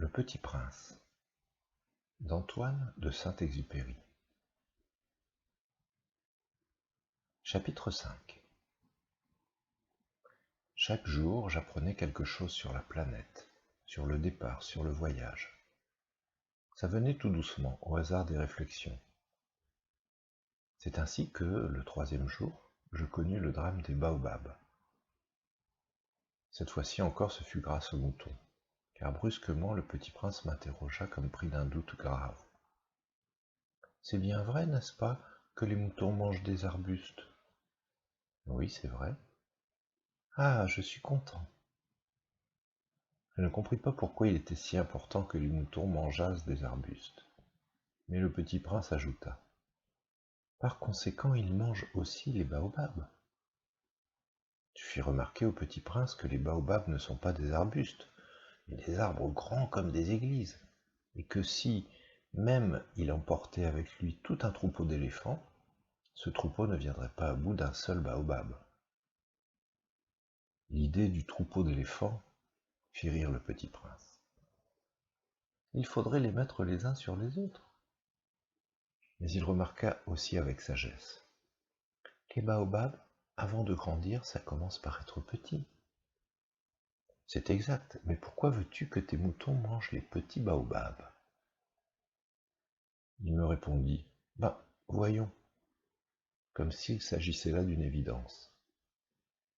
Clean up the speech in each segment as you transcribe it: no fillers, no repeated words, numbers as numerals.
Le Petit Prince d'Antoine de Saint-Exupéry. Chapitre 5. Chaque jour, j'apprenais quelque chose sur la planète, sur le départ, sur le voyage. Ça venait tout doucement, au hasard des réflexions. C'est ainsi que, le troisième jour, je connus le drame des baobabs. Cette fois-ci encore, ce fut grâce au mouton, car brusquement le petit prince m'interrogea comme pris d'un doute grave. C'est bien vrai, n'est-ce pas, que les moutons mangent des arbustes? Oui, c'est vrai. Ah, je suis content. Je ne compris pas pourquoi il était si important que les moutons mangeassent des arbustes. Mais le petit prince ajouta: Par conséquent, ils mangent aussi les baobabs. Tu fis remarquer au petit prince que les baobabs ne sont pas des arbustes, mais des arbres grands comme des églises, et que si, même, il emportait avec lui tout un troupeau d'éléphants, ce troupeau ne viendrait pas à bout d'un seul baobab. L'idée du troupeau d'éléphants fit rire le petit prince. Il faudrait les mettre les uns sur les autres. Mais il remarqua aussi avec sagesse: les baobabs, avant de grandir, ça commence par être petit. C'est exact, mais pourquoi veux-tu que tes moutons mangent les petits baobabs? Il me répondit: Ben, voyons, comme s'il s'agissait là d'une évidence.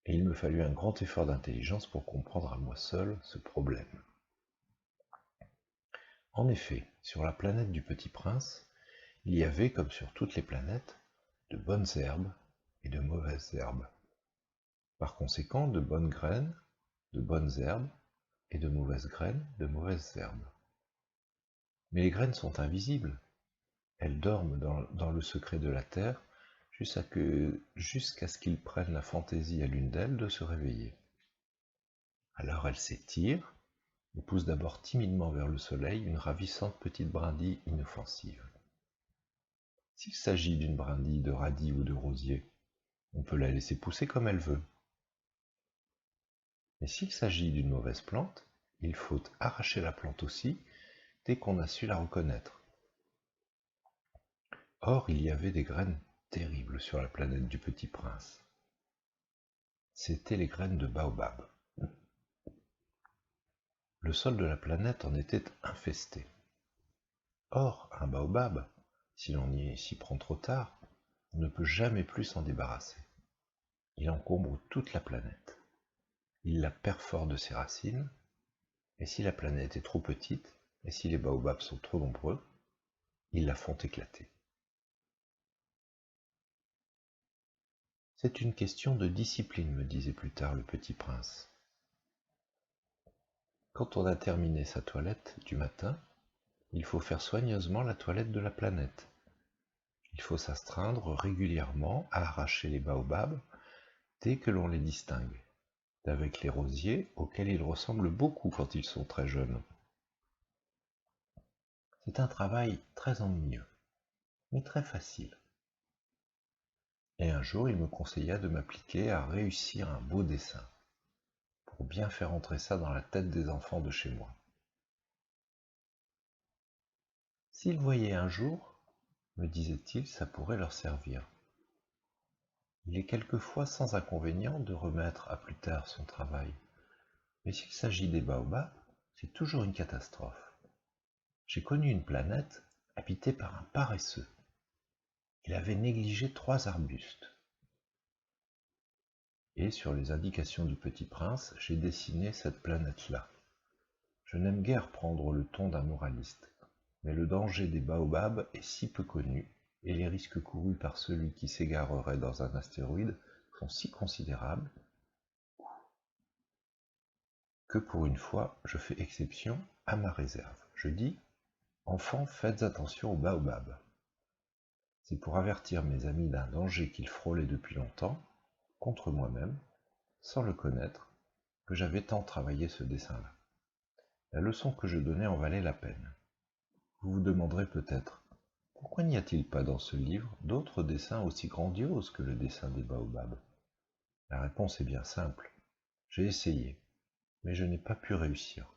Et il me fallut un grand effort d'intelligence pour comprendre à moi seul ce problème. En effet, sur la planète du Petit Prince, il y avait, comme sur toutes les planètes, de bonnes herbes et de mauvaises herbes. Par conséquent, de bonnes graines, de bonnes herbes, et de mauvaises graines, de mauvaises herbes. Mais les graines sont invisibles. Elles dorment dans le secret de la terre jusqu'à ce qu'ils prennent la fantaisie à l'une d'elles de se réveiller. Alors elles s'étirent et poussent d'abord timidement vers le soleil une ravissante petite brindille inoffensive. S'il s'agit d'une brindille de radis ou de rosier, on peut la laisser pousser comme elle veut. Mais s'il s'agit d'une mauvaise plante, il faut arracher la plante aussi dès qu'on a su la reconnaître. Or, il y avait des graines terribles sur la planète du Petit Prince. C'étaient les graines de baobab. Le sol de la planète en était infesté. Or, un baobab, si l'on s'y prend trop tard, on ne peut jamais plus s'en débarrasser. Il encombre toute la planète. Il la perfore de ses racines, et si la planète est trop petite, et si les baobabs sont trop nombreux, ils la font éclater. C'est une question de discipline, me disait plus tard le petit prince. Quand on a terminé sa toilette du matin, il faut faire soigneusement la toilette de la planète. Il faut s'astreindre régulièrement à arracher les baobabs dès que l'on les distingue, d'avec les rosiers auxquels ils ressemblent beaucoup quand ils sont très jeunes. C'est un travail très ennuyeux, mais très facile. Et un jour, il me conseilla de m'appliquer à réussir un beau dessin, pour bien faire entrer ça dans la tête des enfants de chez moi. S'ils voyaient un jour, me disait-il, ça pourrait leur servir. Il est quelquefois sans inconvénient de remettre à plus tard son travail, mais s'il s'agit des baobabs, c'est toujours une catastrophe. J'ai connu une planète habitée par un paresseux. Il avait négligé 3 arbustes. Et sur les indications du Petit Prince, j'ai dessiné cette planète-là. Je n'aime guère prendre le ton d'un moraliste, mais le danger des baobabs est si peu connu, et les risques courus par celui qui s'égarerait dans un astéroïde sont si considérables, que pour une fois, je fais exception à ma réserve. Je dis: enfants, faites attention aux baobabs. C'est pour avertir mes amis d'un danger qu'ils frôlaient depuis longtemps, contre moi-même, sans le connaître, que j'avais tant travaillé ce dessin-là. La leçon que je donnais en valait la peine. Vous vous demanderez peut-être: pourquoi n'y a-t-il pas dans ce livre d'autres dessins aussi grandioses que le dessin des baobabs? La réponse est bien simple. J'ai essayé, mais je n'ai pas pu réussir.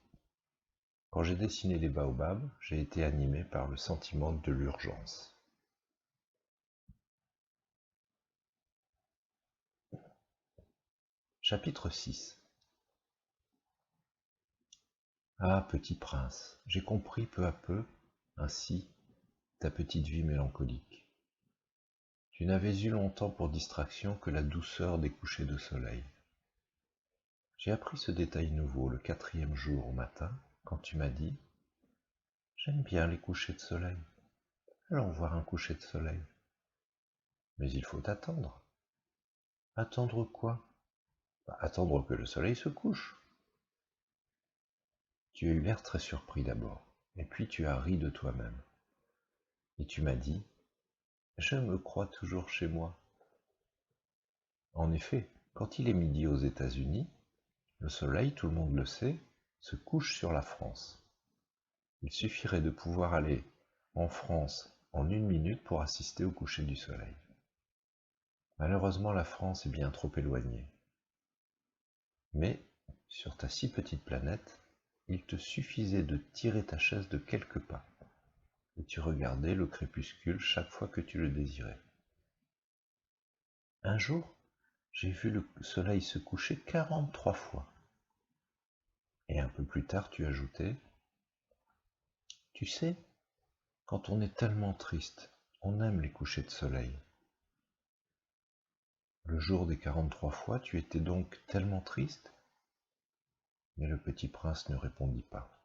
Quand j'ai dessiné les baobabs, j'ai été animé par le sentiment de l'urgence. Chapitre 6. Ah, petit prince, j'ai compris peu à peu, ainsi, ta petite vie mélancolique. Tu n'avais eu longtemps pour distraction que la douceur des couchers de soleil. J'ai appris ce détail nouveau le 4e jour au matin, quand tu m'as dit « J'aime bien les couchers de soleil. Allons voir un coucher de soleil. » Mais il faut attendre. Attendre quoi? Attendre que le soleil se couche. Tu as eu l'air très surpris d'abord, et puis tu as ri de toi-même. Et tu m'as dit « Je me crois toujours chez moi. » En effet, quand il est midi aux États-Unis, le soleil, tout le monde le sait, se couche sur la France. Il suffirait de pouvoir aller en France en 1 minute pour assister au coucher du soleil. Malheureusement, la France est bien trop éloignée. Mais, sur ta si petite planète, il te suffisait de tirer ta chaise de quelques pas, et tu regardais le crépuscule chaque fois que tu le désirais. Un jour, j'ai vu le soleil se coucher 43 fois. Et un peu plus tard, tu ajoutais, « Tu sais, quand on est tellement triste, on aime les couchers de soleil. » Le jour des 43 fois, tu étais donc tellement triste? Mais le petit prince ne répondit pas.